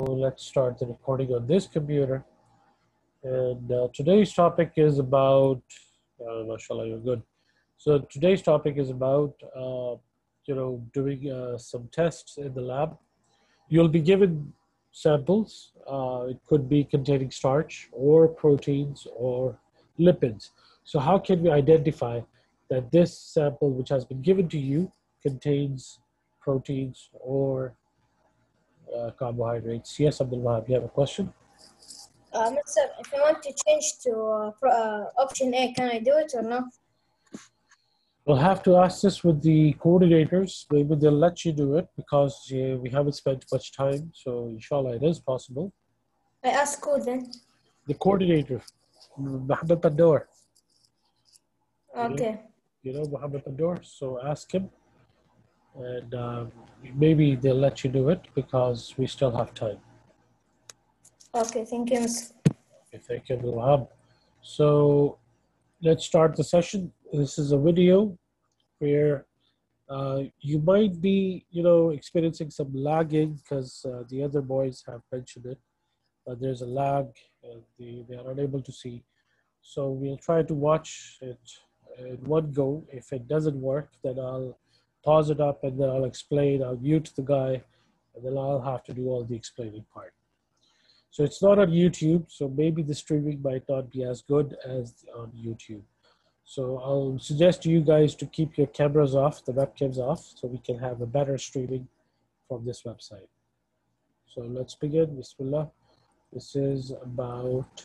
let's start the recording on this computer. And today's topic is about, mashallah, you're good. So today's topic is about, doing some tests in the lab. You'll be given samples. It could be containing starch or proteins or lipids. So how can we identify that this sample, which has been given to you, contains proteins or carbohydrates? Yes, Abdul Wahab, you have a question? Sir, if I want to change to option A, can I do it or not? We'll have to ask this with the coordinators. Maybe they'll let you do it because we haven't spent much time. So inshallah, it is possible. I ask who then? The coordinator, Mohammed Pandor. Okay. You know Mohammed Pandor. So ask him, and maybe they'll let you do it because we still have time. Okay, thank you, Mr. Okay, thank you, Abdul Wahab. So let's start the session. This is a video where you might be, experiencing some lagging because the other boys have mentioned it. But there's a lag and they are unable to see. So we'll try to watch it in one go. If it doesn't work, then I'll pause it up and then I'll explain. I'll mute the guy and then I'll have to do all the explaining part. So it's not on YouTube, so maybe the streaming might not be as good as on YouTube. So I'll suggest to you guys to keep your cameras off, the webcams off, so we can have a better streaming from this website. So let's begin. Bismillah. This is about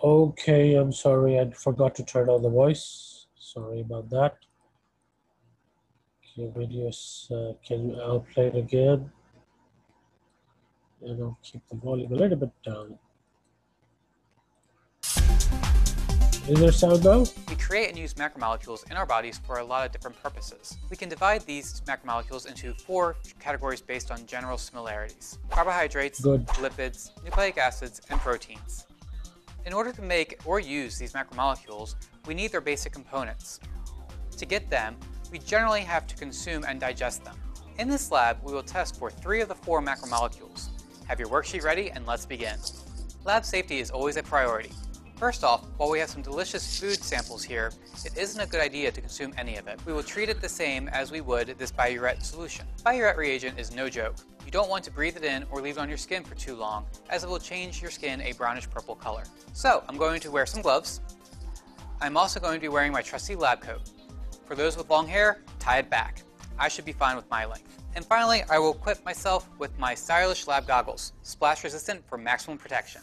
okay, I'm sorry, I forgot to turn on the voice. Sorry about that. Okay, videos, I'll play it again. And I'll keep the volume a little bit down. Is there sound now? We create and use macromolecules in our bodies for a lot of different purposes. We can divide these macromolecules into 4 categories based on general similarities: carbohydrates, lipids, nucleic acids, and proteins. In order to make or use these macromolecules, we need their basic components. To get them, we generally have to consume and digest them. In this lab, we will test for 3 of the 4 macromolecules. Have your worksheet ready and let's begin. Lab safety is always a priority. First off, while we have some delicious food samples here, it isn't a good idea to consume any of it. We will treat it the same as we would this biuret solution. Biuret reagent is no joke. You don't want to breathe it in or leave it on your skin for too long, as it will change your skin a brownish purple color. So I'm going to wear some gloves. I'm also going to be wearing my trusty lab coat. For those with long hair, tie it back. I should be fine with my length. And finally, I will equip myself with my stylish lab goggles, splash resistant for maximum protection.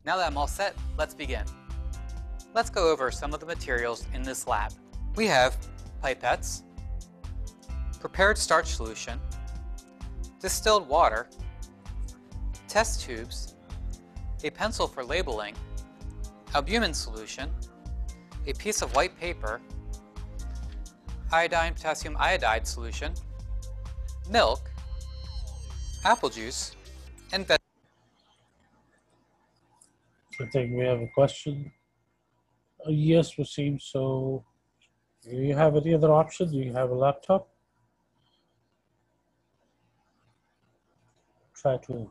Now that I'm all set, let's begin. Let's go over some of the materials in this lab. We have pipettes, prepared starch solution, distilled water, test tubes, a pencil for labeling, albumin solution, a piece of white paper, iodine-potassium iodide solution, milk, apple juice, and vegetables. I think we have a question. Yes, Wasim. So, do you have any other option? Do you have a laptop? Try to.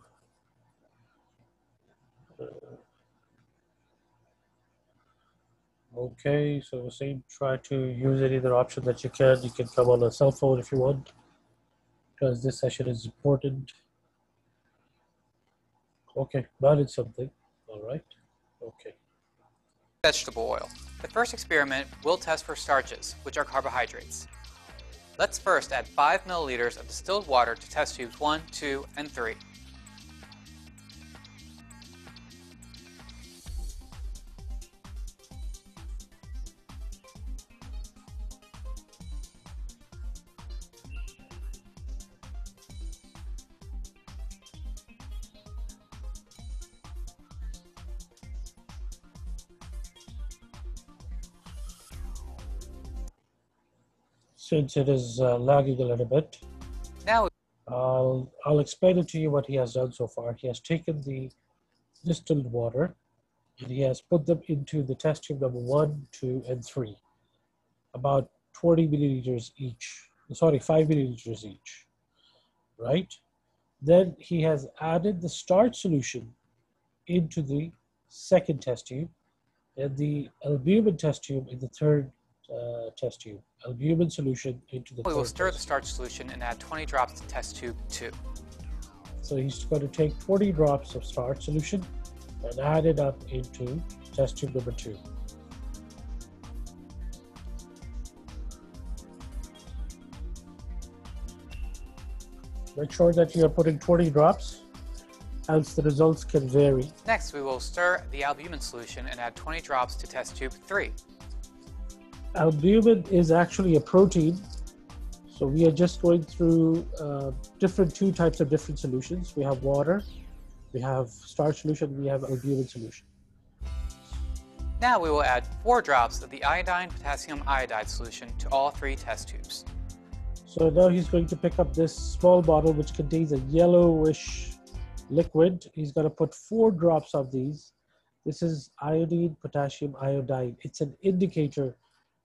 Okay, so Wasim, try to use any other option that you can. You can come on a cell phone if you want, because this session is important. Okay, manage something. All right. Okay. Vegetable oil. The first experiment will test for starches, which are carbohydrates. Let's first add 5 milliliters of distilled water to test tubes 1, 2, and 3. since it is lagging a little bit. Now, I'll explain it to you what he has done so far. He has taken the distilled water and he has put them into the test tube number 1, 2, and 3, about 20 milliliters each. Sorry, 5 milliliters each, right? Then he has added the starch solution into the second test tube and the albumin test tube in the third test tube. Albumin solution into the we will third stir the test starch solution and add 20 drops to test tube 2. So he's going to take 20 drops of starch solution and add it up into test tube number 2. Make sure that you are putting 20 drops, else the results can vary. Next, we will stir the albumin solution and add 20 drops to test tube 3. Albumin is actually a protein, so we are just going through two types of different solutions. We have water, we have starch solution, we have albumin solution. Now we will add 4 drops of the iodine-potassium iodide solution to all 3 test tubes. So now he's going to pick up this small bottle which contains a yellowish liquid. He's going to put 4 drops of these. This is iodine-potassium iodide. It's an indicator.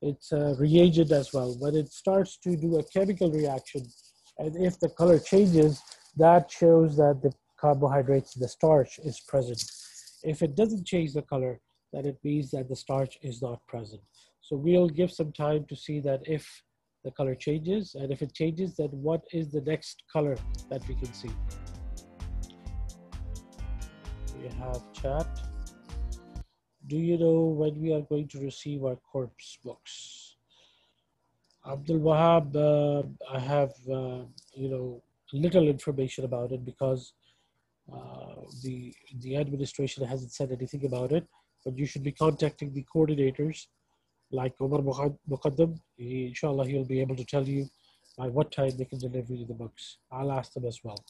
It's a reagent as well. When it starts to do a chemical reaction, and if the color changes, that shows that the carbohydrates, the starch, is present. If it doesn't change the color, then it means that the starch is not present. So we'll give some time to see that if the color changes, and if it changes, then what is the next color that we can see. We have chat. Do you know when we are going to receive our corpse books? Abdul Wahab, I have little information about it because the administration hasn't said anything about it, but you should be contacting the coordinators like Omar Muqaddam. Inshallah, he'll be able to tell you by what time they can deliver you the books. I'll ask them as well.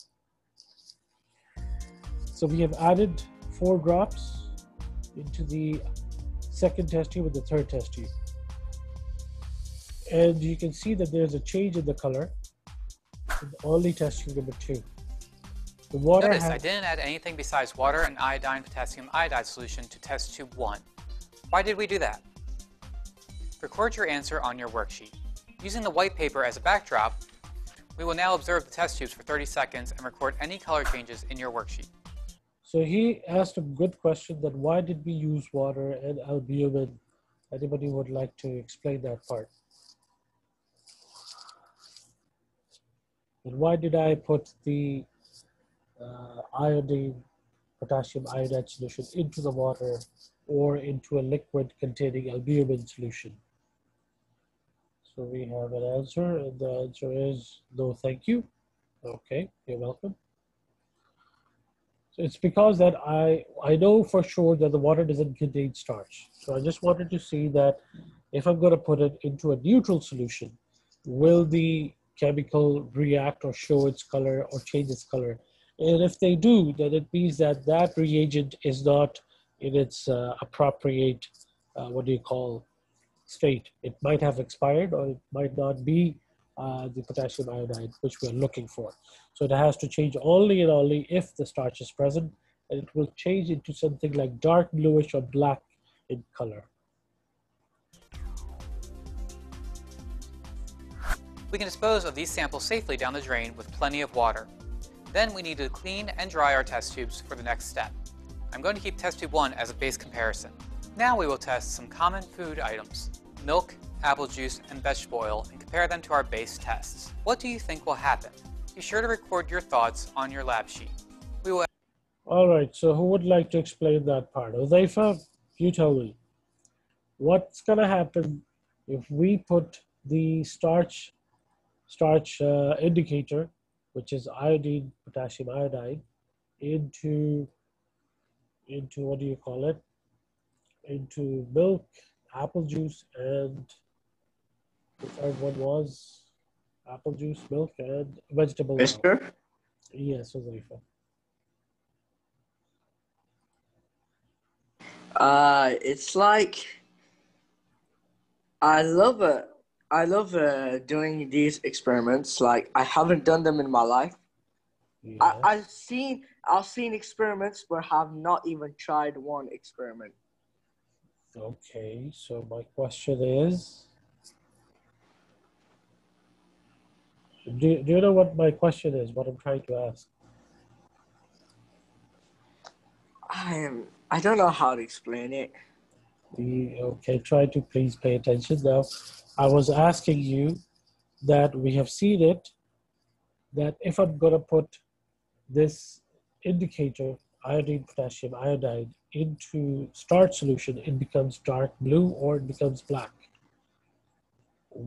So we have added 4 drops into the second test tube and the third test tube. And you can see that there's a change in the color in only test tube number 2. The water Notice I didn't add anything besides water and iodine-potassium iodide solution to test tube 1. Why did we do that? Record your answer on your worksheet. Using the white paper as a backdrop, we will now observe the test tubes for 30 seconds and record any color changes in your worksheet. So he asked a good question, that why did we use water and albumin? Anybody would like to explain that part? And why did I put the iodine-potassium iodide solution into the water or into a liquid containing albumin solution? So we have an answer, and the answer is no, thank you. Okay, you're welcome. So it's because that I know for sure that the water doesn't contain starch. So I just wanted to see that if I'm going to put it into a neutral solution, will the chemical react or show its color or change its color? And if they do, then it means that that reagent is not in its appropriate, state. It might have expired, or it might not be the potassium iodide which we're looking for. So it has to change only and only if the starch is present, and it will change into something like dark bluish or black in color. We can dispose of these samples safely down the drain with plenty of water. Then we need to clean and dry our test tubes for the next step. I'm going to keep test tube 1 as a base comparison. Now we will test some common food items, milk, apple juice, and vegetable oil, and compare them to our base tests. What do you think will happen? Be sure to record your thoughts on your lab sheet. We will. All right, so who would like to explain that part? Uzaifa, you tell me. What's going to happen if we put the starch indicator, which is iodine, potassium iodide, into what do you call it? Into milk, apple juice, and the third one was apple juice, milk, and vegetable oil. Mister? Yes, Uzaifa. It's like I love it. I love doing these experiments. Like I haven't done them in my life. Yes. I've seen experiments, but have not even tried one experiment. Okay, so my question is, do you know what my question is, what I'm trying to ask? I don't know how to explain it. Okay, try to please pay attention. Now, I was asking you that we have seen it, that if I'm going to put this indicator, iodine-potassium iodide, into starch solution, it becomes dark blue or it becomes black.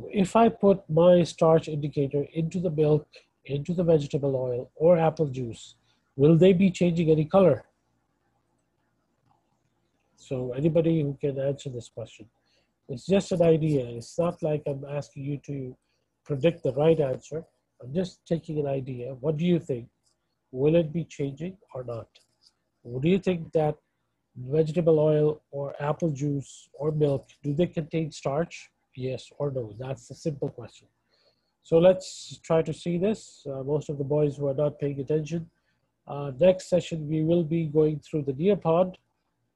If I put my starch indicator into the milk, into the vegetable oil, or apple juice, will they be changing any color? So anybody who can answer this question. It's just an idea. It's not like I'm asking you to predict the right answer. I'm just taking an idea. What do you think? Will it be changing or not? Do you think that vegetable oil or apple juice or milk, do they contain starch? Yes or no? That's a simple question. So let's try to see this. Most of the boys who are not paying attention. Next session, we will be going through the Neopod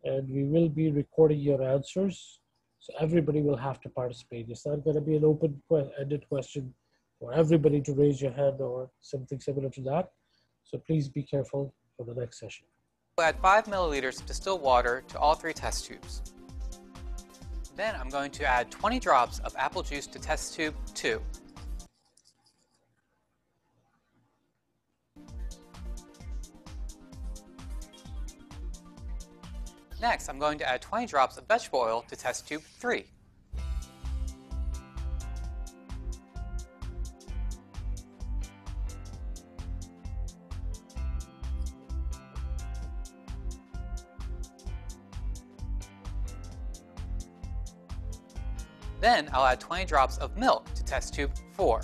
and we will be recording your answers. So everybody will have to participate. It's not going to be an open-ended question for everybody to raise your hand or something similar to that. So please be careful for the next session. We'll add 5 milliliters of distilled water to all 3 test tubes. Then I'm going to add 20 drops of apple juice to test tube 2. Next, I'm going to add 20 drops of vegetable oil to test tube 3. Then I'll add 20 drops of milk to test tube 4.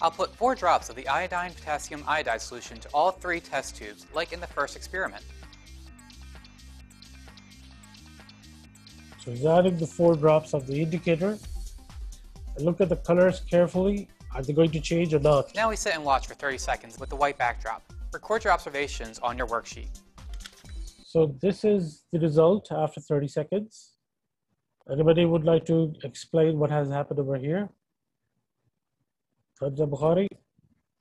I'll put 4 drops of the iodine-potassium iodide solution to all 3 test tubes, like in the first experiment. So he's adding the 4 drops of the indicator. And look at the colors carefully. Are they going to change or not? Now we sit and watch for 30 seconds with the white backdrop. Record your observations on your worksheet. So this is the result after 30 seconds. Anybody would like to explain what has happened over here? Hamza Bukhari,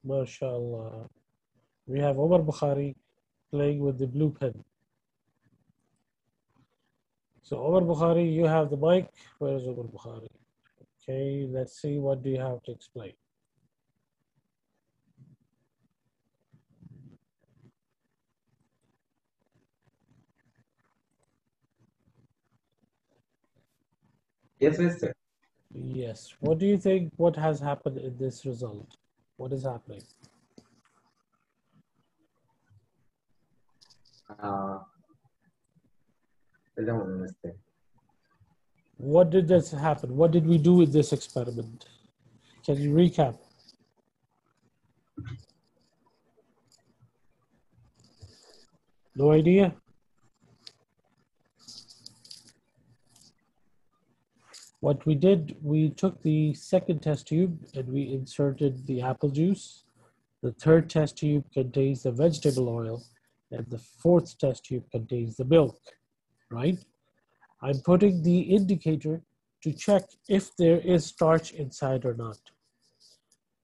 mashallah. We have Omar Bukhari playing with the blue pen. So Omar Bukhari, you have the mic. Where is Omar Bukhari? Okay, let's see, what do you have to explain? Yes, mister. Yes. What do you think, what has happened in this result? What is happening? I don't understand. What did this happen? What did we do with this experiment? Can you recap? No idea? What we did, we took the second test tube and we inserted the apple juice. The third test tube contains the vegetable oil, and the fourth test tube contains the milk, right? I'm putting the indicator to check if there is starch inside or not.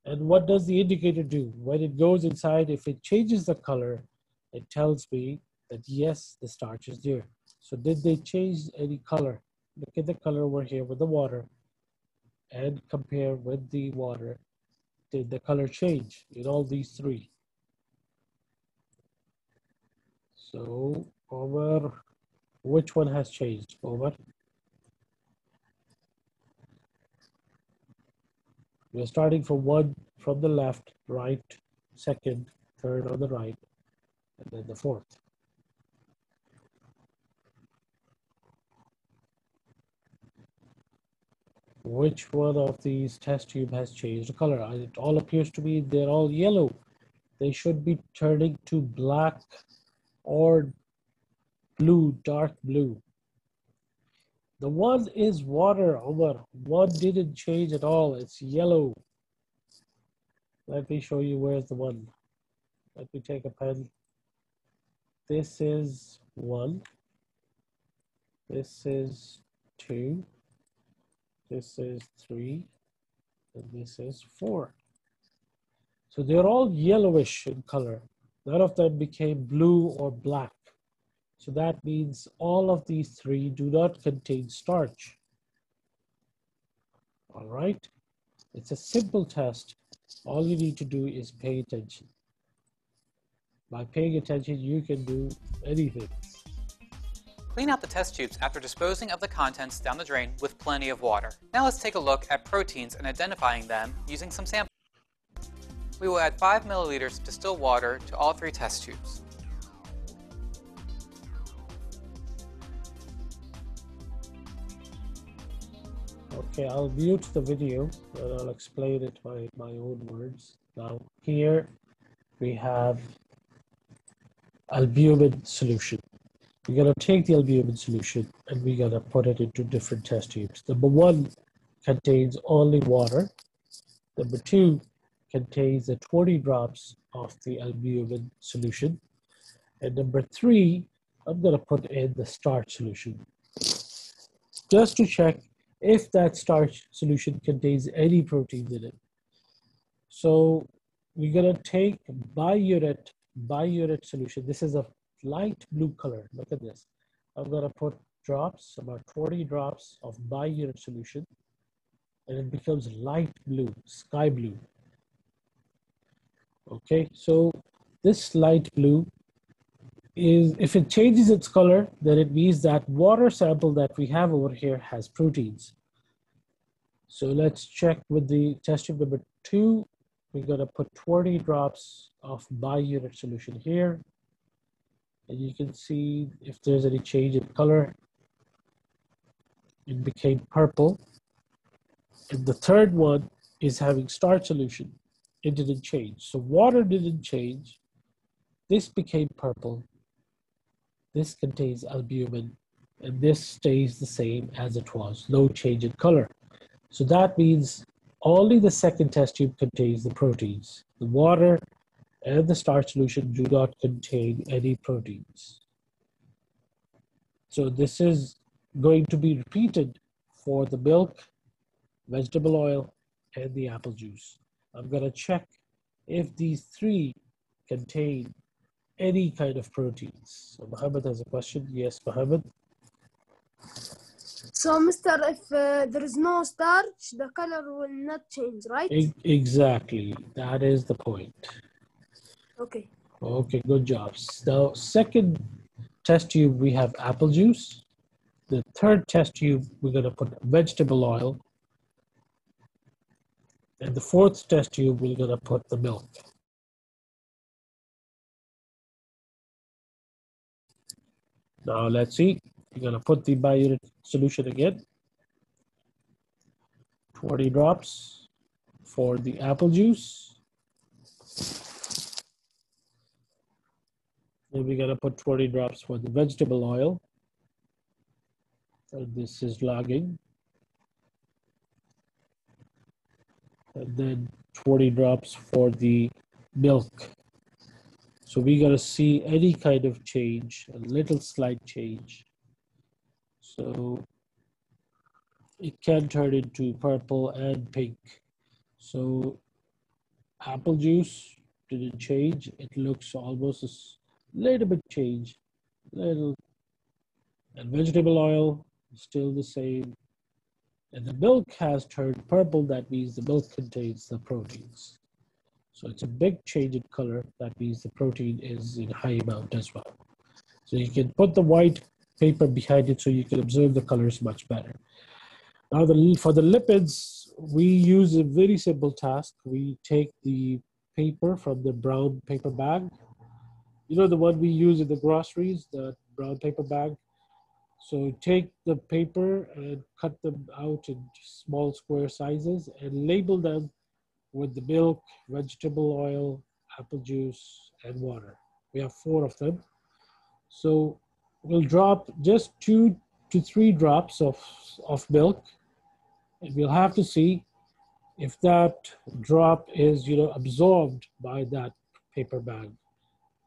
And what does the indicator do? When it goes inside, if it changes the color, it tells me that yes, the starch is there. So did they change any color? Look at the color over here with the water and compare with the water. Did the color change in all these 3? So Omar, which one has changed, Omar? We're starting from the left, right, second, third on the right, and then the fourth. Which one of these test tube has changed the color? It all appears to be they're all yellow. they should be turning to black or blue, dark blue. The one is water, Omar. One didn't change at all. It's yellow. Let me show you where's the one. Let me take a pen. This is 1. This is 2. This is 3. And this is 4. So they're all yellowish in color. None of them became blue or black. So that means all of these 3 do not contain starch. All right? It's a simple test. All you need to do is pay attention. By paying attention, you can do anything. Clean out the test tubes after disposing of the contents down the drain with plenty of water. Now let's take a look at proteins and identifying them using some samples. We will add 5 milliliters of distilled water to all 3 test tubes. Okay, I'll mute the video and I'll explain it by my own words. Now here we have albumin solution. We're gonna take the albumin solution and we're gonna put it into different test tubes. Number 1 contains only water. Number 2 contains the 20 drops of the albumin solution. And number 3, I'm gonna put in the starch solution. Just to check if that starch solution contains any proteins in it. So we're gonna take biuret solution. This is a light blue color. Look at this. I'm gonna put drops, about 20 drops of biuret solution, and it becomes light blue, sky blue. Okay, so this light blue is, if it changes its color, then it means that water sample that we have over here has proteins. So let's check with the test tube number 2. We're gonna put 20 drops of biuret solution here. And you can see if there's any change in color. It became purple. And the third one is having starch solution. It didn't change. So water didn't change. This became purple. This contains albumin. And this stays the same as it was. No change in color. So that means only the second test tube contains the proteins. The water and the starch solution do not contain any proteins. So this is going to be repeated for the milk, vegetable oil, and the apple juice. I'm gonna check if these 3 contain any kind of proteins. So Mohammed has a question. Yes, Mohammed? So, Mister, if there is no starch, the color will not change, right? Exactly. That is the point. Okay. Okay, good job. Now, second test tube, we have apple juice. The third test tube, we're going to put vegetable oil. And the fourth test tube, we're going to put the milk. Now, let's see. We're going to put the biuret solution again. 20 drops for the apple juice. Then we're gonna put 20 drops for the vegetable oil. And this is logging. And then 20 drops for the milk. So we're gonna see any kind of change, a little slight change. So it can turn into purple and pink. So apple juice didn't change. It looks almost a little bit change, little. And vegetable oil is still the same. And the milk has turned purple. That means the milk contains the proteins. So it's a big change in color. That means the protein is in high amount as well. So you can put the white paper behind it so you can observe the colors much better. Now for the lipids, we use a very simple task. We take the paper from the brown paper bag. You know, the one we use in the groceries, the brown paper bag. So take the paper and cut them out in small square sizes and label them with the milk, vegetable oil, apple juice, and water. We have 4 of them. So we'll drop just 2 to 3 drops of milk, and we'll have to see if that drop is, absorbed by that paper bag.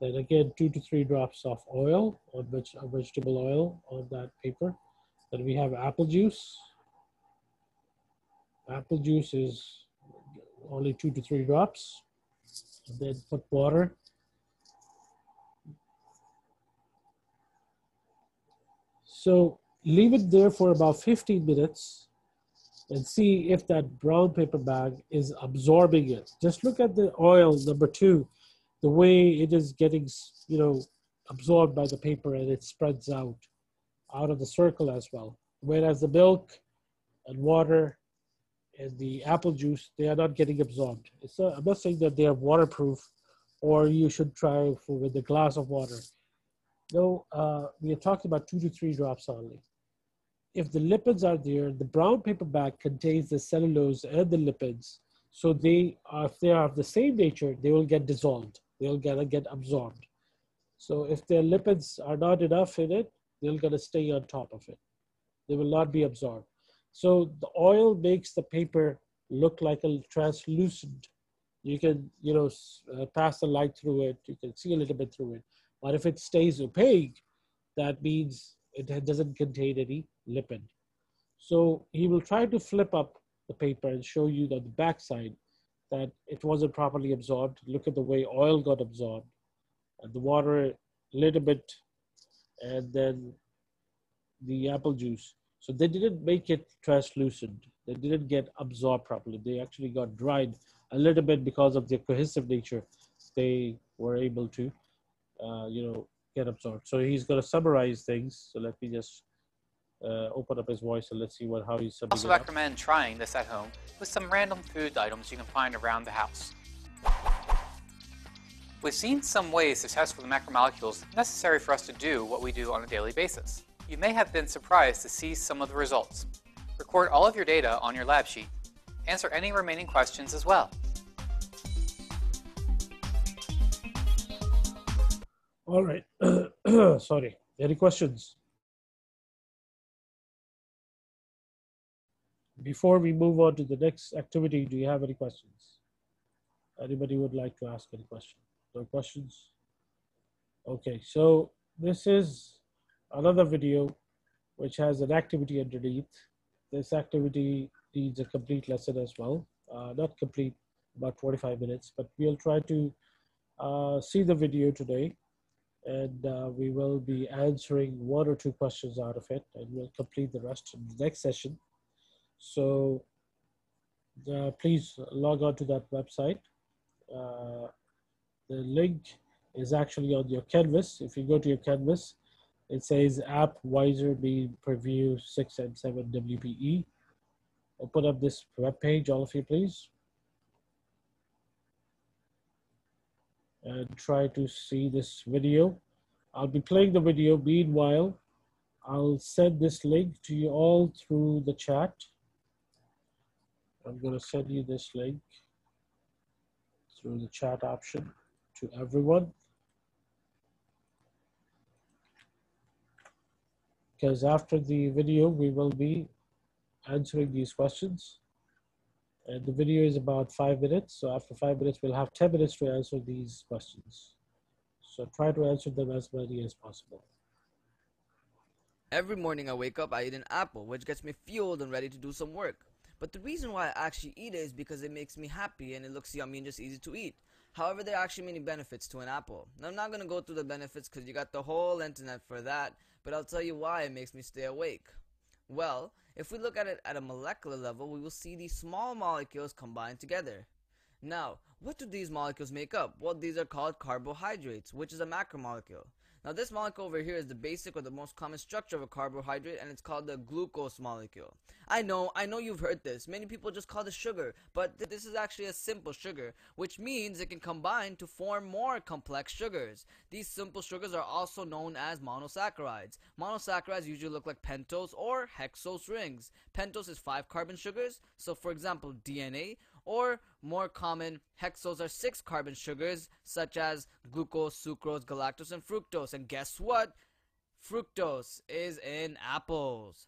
Then again, 2 to 3 drops of oil, on vegetable oil on that paper. Then we have apple juice. Apple juice is only 2 to 3 drops. And then put water. So leave it there for about 15 minutes and see if that brown paper bag is absorbing it. Just look at the oil, number 2, the way it is getting, absorbed by the paper, and it spreads out of the circle as well. Whereas the milk and water and the apple juice, they are not getting absorbed. I'm not saying that they are waterproof or you should try with a glass of water. No, we are talking about 2 to 3 drops only. If the lipids are there, the brown paper bag contains the cellulose and the lipids. So if they are of the same nature, they will get dissolved. They'll get absorbed. So if their lipids are not enough in it, they're gonna stay on top of it. They will not be absorbed. So the oil makes the paper look like a translucent. You can, pass the light through it. You can see a little bit through it. But if it stays opaque, that means it doesn't contain any lipid. So he will try to flip up the paper and show you on the back side that it wasn't properly absorbed. Look at the way oil got absorbed, and the water a little bit, and then the apple juice. So they didn't make it translucent. They didn't get absorbed properly. They actually got dried a little bit because of their cohesive nature. They were able to, get absorbed. So he's going to summarize things. So let me just open up his voice and let's see how he's summing it Also up. recommend trying this at home with some random food items you can find around the house. We've seen some ways to test for the macromolecules necessary for us to do what we do on a daily basis. You may have been surprised to see some of the results. Record all of your data on your lab sheet. Answer any remaining questions as well. All right. Sorry. Any questions? Before we move on to the next activity, do you have any questions? Anybody would like to ask any question? No questions? Okay, so this is another video which has an activity underneath. This activity needs a complete lesson as well. Not complete, about 45 minutes, but we'll try to see the video today, and we will be answering 1 or 2 questions out of it, and we'll complete the rest in the next session. So please log on to that website. The link is actually on your canvas. If you go to your canvas, it says App Wiser Mean Preview 6 and 7 WPE. Open up this web page, all of you, please. And try to see this video. I'll be playing the video. Meanwhile, I'll send this link to you all through the chat. I'm going to send you this link through the chat option to everyone. Because after the video, we will be answering these questions. And the video is about 5 minutes. So after 5 minutes, we'll have 10 minutes to answer these questions. So try to answer them as many as possible. Every morning I wake up, I eat an apple, which gets me fueled and ready to do some work. But the reason why I actually eat it is because it makes me happy and it looks yummy and just easy to eat. However, there are actually many benefits to an apple. Now, I'm not going to go through the benefits because you got the whole internet for that, but I'll tell you why it makes me stay awake. Well, if we look at it at a molecular level, we will see these small molecules combined together. Now, what do these molecules make up? Well, these are called carbohydrates, which is a macromolecule. Now, this molecule over here is the basic or the most common structure of a carbohydrate, and it's called the glucose molecule. I know you've heard this. Many people just call it sugar, but this is actually a simple sugar, which means it can combine to form more complex sugars. These simple sugars are also known as monosaccharides. Monosaccharides usually look like pentose or hexose rings. Pentose is 5 carbon sugars, so for example, DNA, or more common, hexose are 6 carbon sugars such as glucose, sucrose, galactose, and fructose. And guess what? Fructose is in apples.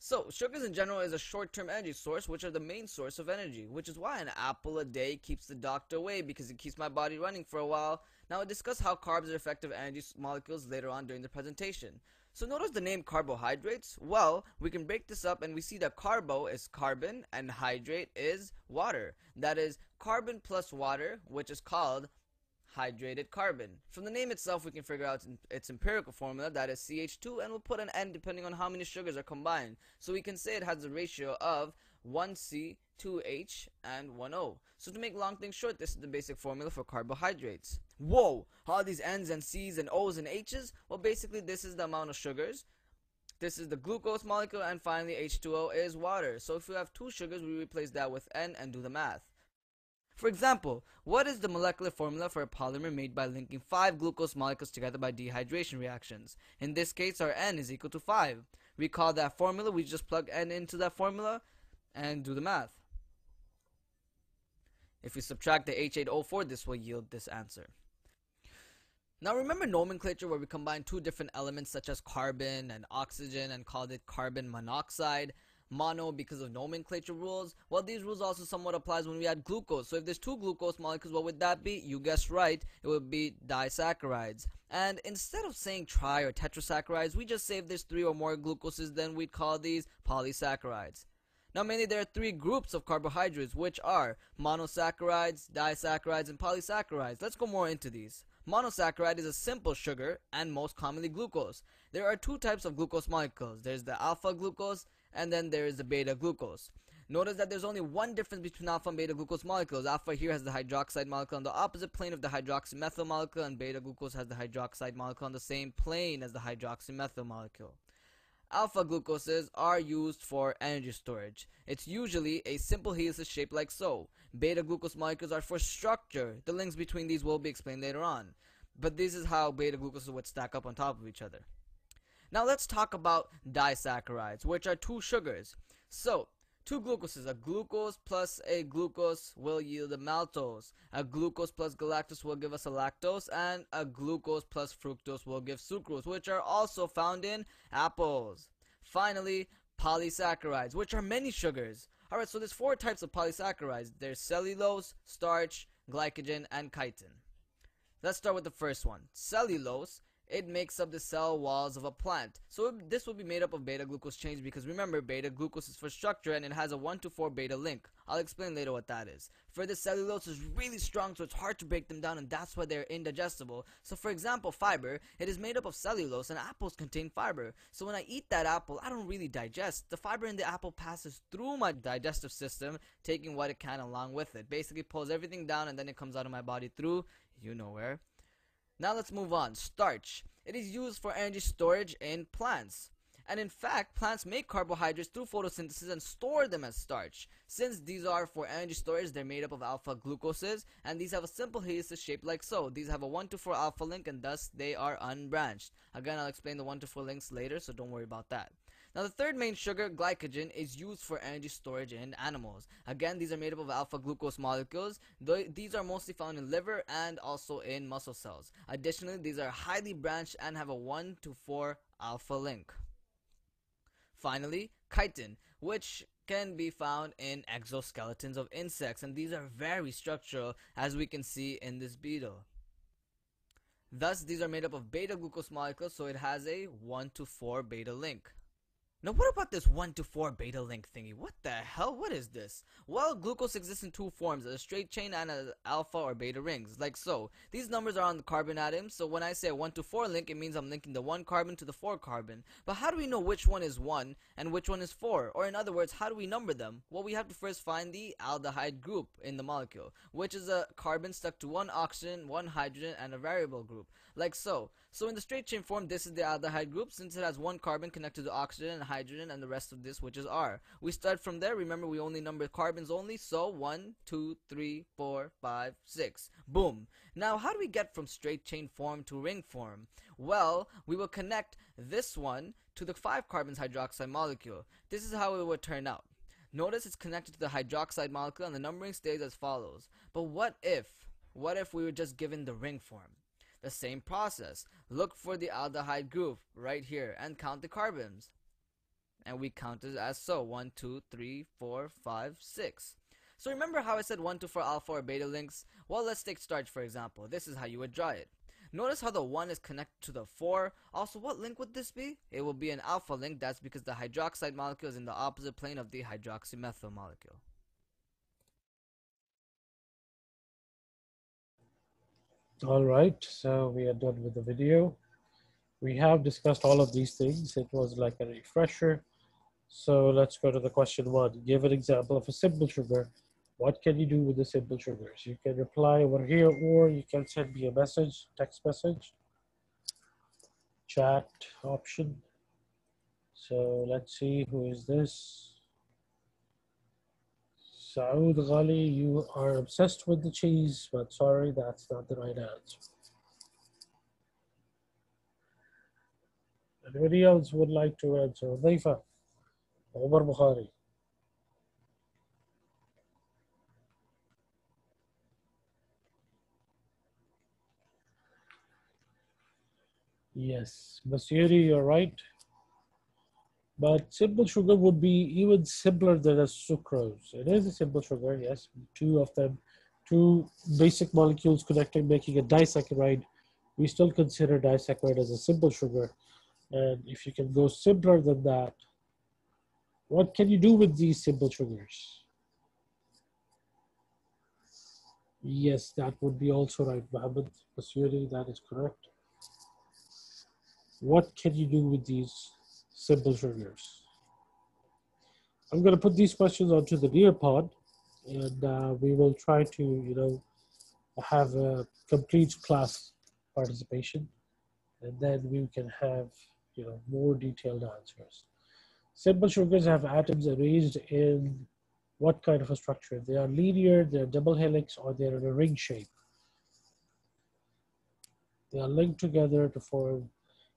So, sugars in general is a short-term energy source, which are the main source of energy, which is why an apple a day keeps the doctor away, because it keeps my body running for a while. Now, I'll discuss how carbs are effective energy molecules later on during the presentation. So, notice the name carbohydrates. Well, we can break this up and we see that carbo is carbon and hydrate is water. That is carbon plus water, which is called hydrated carbon. From the name itself, we can figure out its empirical formula, that is CH2, and we'll put an N depending on how many sugars are combined. So we can say it has a ratio of 1C, 2H, and 1O. So to make long things short, this is the basic formula for carbohydrates. Whoa! All these N's and C's and O's and H's? Well, basically this is the amount of sugars. This is the glucose molecule, and finally H2O is water. So if we have 2 sugars, we replace that with N and do the math. For example, what is the molecular formula for a polymer made by linking 5 glucose molecules together by dehydration reactions? In this case, our N is equal to 5. Recall that formula, we just plug N into that formula and do the math. If we subtract the H8O4, this will yield this answer. Now remember nomenclature, where we combine 2 different elements such as carbon and oxygen and called it carbon monoxide? Mono because of nomenclature rules. Well, these rules also somewhat applies when we add glucose. So if there's 2 glucose molecules, what would that be? You guessed right, it would be disaccharides. And instead of saying tri or tetrasaccharides, we just say if there's 3 or more glucoses, then we'd call these polysaccharides. Now mainly there are 3 groups of carbohydrates, which are monosaccharides, disaccharides, and polysaccharides. Let's go more into these. Monosaccharide is a simple sugar and most commonly glucose. There are 2 types of glucose molecules. There's the alpha glucose and then there is the beta glucose. Notice that there's only one difference between alpha and beta glucose molecules. Alpha here has the hydroxide molecule on the opposite plane of the hydroxymethyl molecule, and beta glucose has the hydroxide molecule on the same plane as the hydroxymethyl molecule. Alpha glucoses are used for energy storage. It's usually a simple helix shaped like so. Beta glucose molecules are for structure. The links between these will be explained later on. But this is how beta glucoses would stack up on top of each other. Now let's talk about disaccharides, which are 2 sugars. So, 2 glucoses, a glucose plus a glucose will yield a maltose. A glucose plus galactose will give us a lactose, and a glucose plus fructose will give sucrose, which are also found in apples. Finally, polysaccharides, which are many sugars. Alright, so there's 4 types of polysaccharides. There's cellulose, starch, glycogen, and chitin. Let's start with the first one. Cellulose. It makes up the cell walls of a plant. So this will be made up of beta glucose chains, because remember, beta glucose is for structure and it has a 1-4 beta link. I'll explain later what that is. Further, cellulose is really strong, so it's hard to break them down, and that's why they're indigestible. So for example, fiber, it is made up of cellulose, and apples contain fiber. So when I eat that apple, I don't really digest. The fiber in the apple passes through my digestive system, taking what it can along with it. Basically pulls everything down, and then it comes out of my body through, you know where. Now let's move on. Starch. It is used for energy storage in plants. And in fact, plants make carbohydrates through photosynthesis and store them as starch. Since these are for energy storage, they're made up of alpha glucoses, and these have a simple helix shaped like so. These have a 1-4 alpha link, and thus they are unbranched. Again, I'll explain the 1-4 links later, so don't worry about that. Now the third main sugar, glycogen, is used for energy storage in animals. Again, these are made up of alpha glucose molecules. These are mostly found in liver and also in muscle cells. Additionally, these are highly branched and have a 1-4 alpha link. Finally, chitin, which can be found in exoskeletons of insects, and these are very structural, as we can see in this beetle. Thus, these are made up of beta glucose molecules, so it has a 1-4 beta link. Now what about this 1-4 beta link thingy? What the hell? What is this? Well, glucose exists in 2 forms, as a straight chain and as alpha or beta rings, like so. These numbers are on the carbon atoms, so when I say a 1-4 link, it means I'm linking the 1 carbon to the 4 carbon. But how do we know which one is 1 and which one is 4? Or in other words, how do we number them? Well, we have to first find the aldehyde group in the molecule, which is a carbon stuck to 1 oxygen, 1 hydrogen, and a variable group, like so. So in the straight chain form, this is the aldehyde group, since it has 1 carbon connected to oxygen and hydrogen and the rest of this, which is R. We start from there. Remember, we only number carbons only, so 1, 2, 3, 4, 5, 6. Boom. Now, how do we get from straight chain form to ring form? Well, we will connect this one to the 5 carbons hydroxide molecule. This is how it would turn out. Notice it's connected to the hydroxide molecule and the numbering stays as follows. But what if we were just given the ring form? The same process. Look for the aldehyde group right here and count the carbons. And we count it as so. 1, 2, 3, 4, 5, 6. So remember how I said 1, 2 for alpha or beta links? Well, let's take starch for example. This is how you would draw it. Notice how the 1 is connected to the 4. Also, what link would this be? It will be an alpha link. That's because the hydroxide molecule is in the opposite plane of the hydroxymethyl molecule. All right, so we are done with the video. We have discussed all of these things. It was like a refresher. So let's go to the question 1. Give an example of a simple sugar. What can you do with the simple sugars? You can reply over here, or you can send me a message, text message, chat option. So let's see, who is this? Saud Ghali, you are obsessed with the cheese, but sorry, that's not the right answer. Anybody else would like to answer? Dhaifa, Omar Bukhari. Yes, Basiri, you're right. But simple sugar would be even simpler than a sucrose. It is a simple sugar, yes. Two of them, two basic molecules connecting, making a disaccharide. We still consider disaccharide as a simple sugar. And if you can go simpler than that, what can you do with these simple sugars? Yes, that would be also right, Mohammed Basiri, that is correct. What can you do with these simple sugars? I'm going to put these questions onto the Nearpod, and we will try to, have a complete class participation, and then we can have, more detailed answers. Simple sugars have atoms arranged in what kind of a structure? They are linear, they're double helix, or they're in a ring shape. They are linked together to form,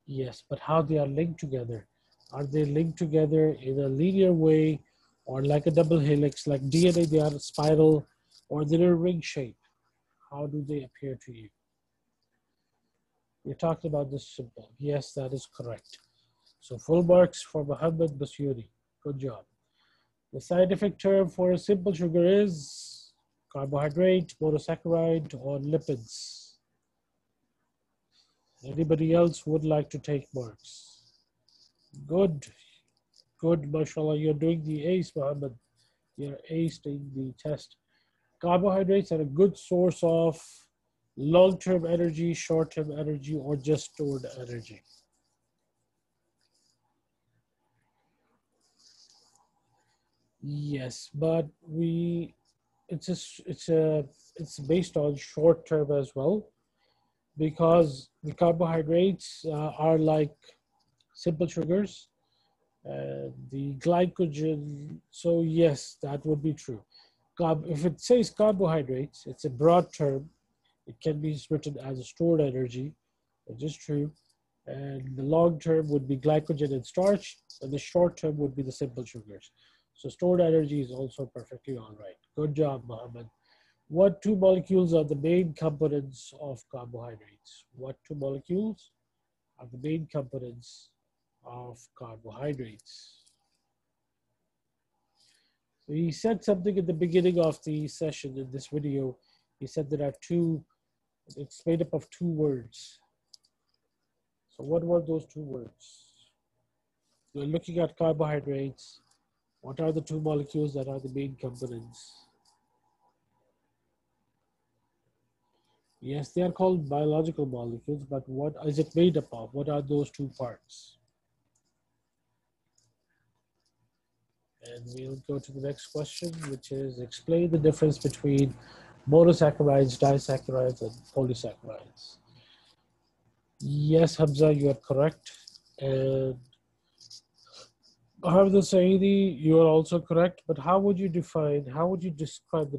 yes, but how they are linked together? Are they linked together in a linear way, or like a double helix, like DNA, they are spiral, or they're a ring shape? How do they appear to you? We're talking about this simple. Yes, that is correct. So full marks for Mohammed Basiri. Good job. The scientific term for a simple sugar is carbohydrate, monosaccharide, or lipids. Anybody else would like to take marks? Good. Good, mashallah. You're doing the ace, Mohammed. You're acing the test. Carbohydrates are a good source of long-term energy, short-term energy, or just stored energy. Yes, but it's based on short-term as well, because the carbohydrates are like simple sugars, the glycogen. So yes, that would be true. If it says carbohydrates, it's a broad term. It can be written as stored energy, which is true. And the long term would be glycogen and starch, and the short term would be the simple sugars. So stored energy is also perfectly all right. Good job, Mohammed. What two molecules are the main components of carbohydrates? What two molecules are the main components of carbohydrates? So he said something at the beginning of the session in this video. He said there are two, it's made up of two words. So what were those two words? We're looking at carbohydrates. What are the two molecules that are the main components? Yes, they are called biological molecules, but what is it made up of? What are those two parts? And we'll go to the next question, which is explain the difference between monosaccharides, disaccharides, and polysaccharides. Yes, Hamza, you are correct. And Mohammed Saidi, you are also correct. But how would you define, how would you describe the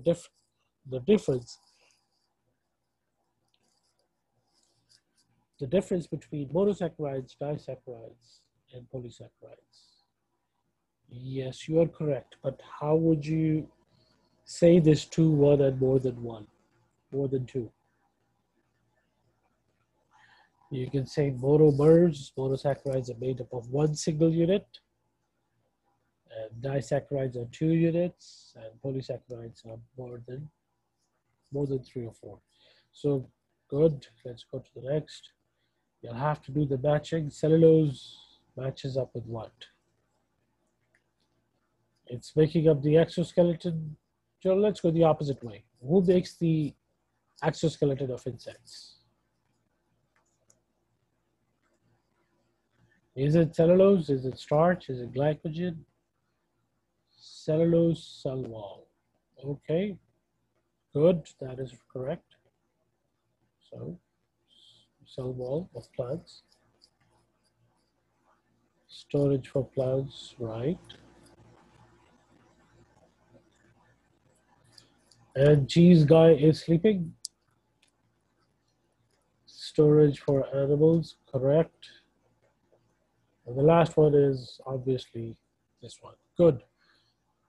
difference? The difference between monosaccharides, disaccharides, and polysaccharides. Yes, you are correct. But how would you say this 2, 1, and more than 1? More than 2. You can say monomers. Monosaccharides are made up of 1 single unit. And disaccharides are 2 units. And polysaccharides are more than 3 or 4. So good. Let's go to the next. You'll have to do the matching. Cellulose matches up with what? It's making up the exoskeleton. So let's go the opposite way. Who makes the exoskeleton of insects? Is it cellulose? Is it starch? Is it glycogen? Cellulose cell wall. Okay, good. That is correct. So, cell wall of plants. Storage for plants, right. And cheese guy is sleeping. Storage for animals, correct. And the last one is obviously this one. Good.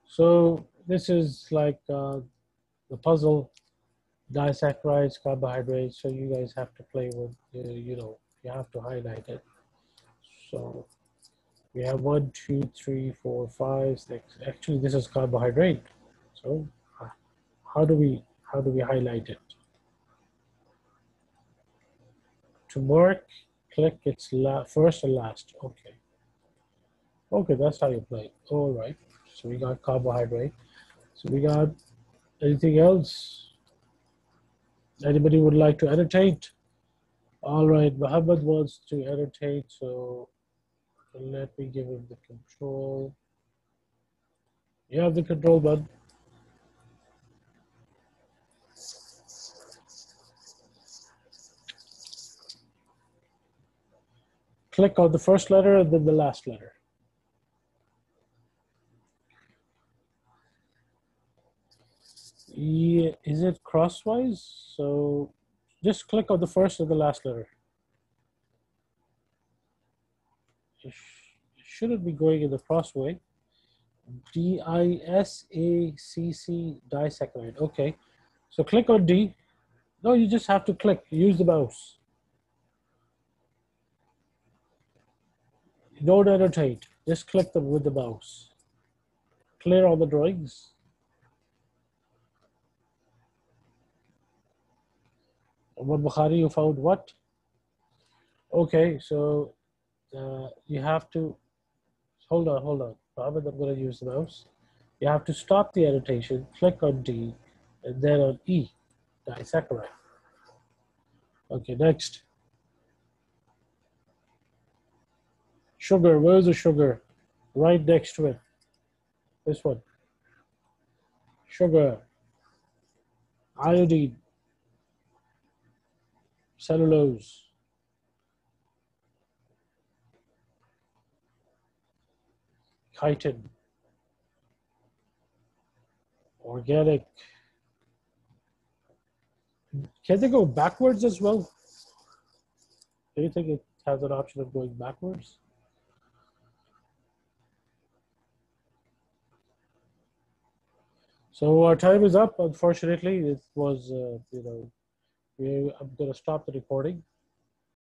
So this is like the puzzle, disaccharides, carbohydrates. So you guys have to play with, you have to highlight it. So we have 1, 2, 3, 4, 5, 6. Actually, this is carbohydrate. So how do we highlight it? To mark, click its first and last. Okay. Okay, that's how you play. All right. So we got carbohydrate. So we got anything else? Anybody would like to annotate? All right, Muhammad wants to annotate, so let me give him the control. You have the control button. Click on the first letter and then the last letter. Yeah, is it crosswise? So just click on the first and the last letter. It shouldn't be going in the crossway. D-I-S-A-C-C, disaccharide. Okay. So click on D. No, you just have to click. Use the mouse. Don't annotate. Just click them with the mouse. Clear all the drawings. What Bukhari, you found what? Okay, so you have to, hold on. Mohammed, I'm going to use the mouse. You have to stop the annotation, click on D, and then on E, disaccharide. Okay, next. Sugar, where's the sugar? Right next to it. This one. Sugar. Iodine. Cellulose. Chitin. Organic. Can they go backwards as well? Do you think it has an option of going backwards? So our time is up. Unfortunately, it was, I'm going to stop the recording.